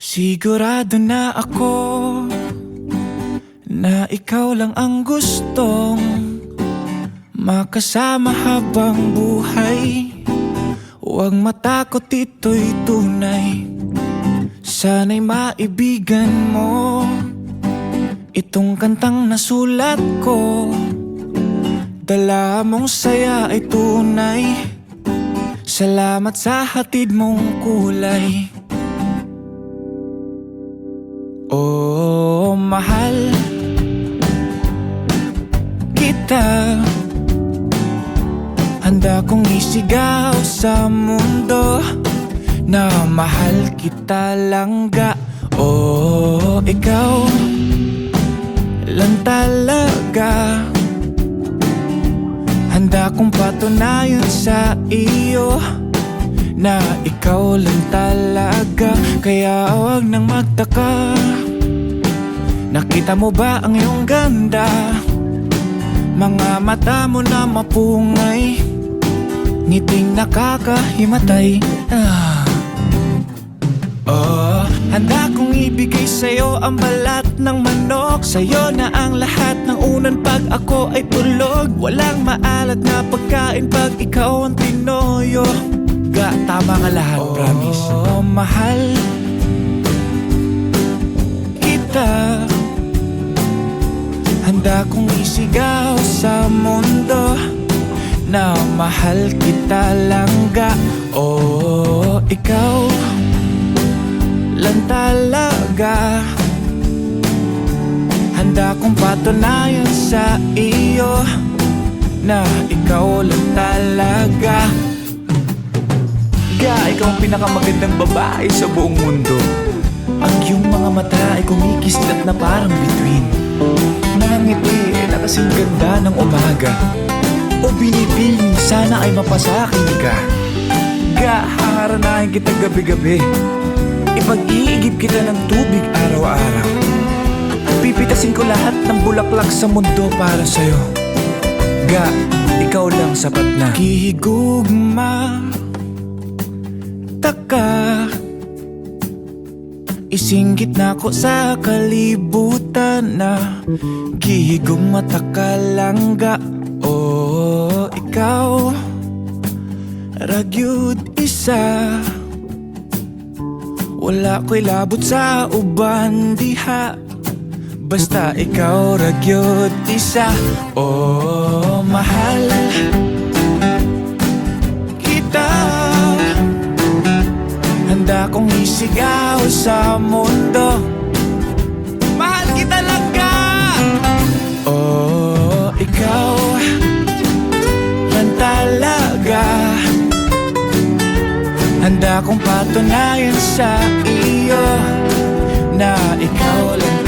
Sigurado na ako na ikaw lang ang gustong makasama habang buhay. Huwag matakot, ito'y tunay. Sana'y maibigan mo itong kantang nasulat ko. Dala mong saya ay tunay. Salamat sa hatid mong kulay. Oh, mahal kita. Handa kong isigaw sa mundo na mahal kita langga. Oh, ikaw lang talaga. Handa kong patunayan sa iyo na ikaw lang talaga. Kaya huwag nang magtaka. Nakita mo ba ang iyong ganda? Mga mata mo na mapungay, ngiting nakakahimatay. Oh, handa kong ibigay sa'yo ang balat ng manok. Sa'yo na ang lahat ng unan pag ako ay tulog. Walang maalat na pagkain pag ikaw ang tinoyo. Ga, tama nga lahat, promise. Oh, mahal kita. Handa kong isigaw sa mundo na mahal kita langga. Oh, ikaw lang talaga. Handa kong patunayan sa iyo na ikaw lang talaga. Ga, ikaw ang pinakamagandang babae sa buong mundo. Ang iyong mga mata ay kumikislap na parang bituin. Nangiti na kasing ganda ng umaga. O binibini, sana ay mapasakin ka. Ga, haharanahin kita gabi-gabi. Ipag-iigib kita ng tubig araw-araw. Pipitasin ko lahat ng bulaklak sa mundo para sa'yo. Ga, ikaw lang sapat na. Kihigugma taka, isinggit na ko sa kalibutan na gihigugma taka langga. Oh, ikaw ragyud isa. Wala ko'y labot sa uban diha, basta ikaw ragyod isa. Oh, mahal kita. Handa kong isigaw sa mundo, mahal kita langga. Oh, ikaw lang talaga. Handa kong patunayan sa iyo na ikaw lang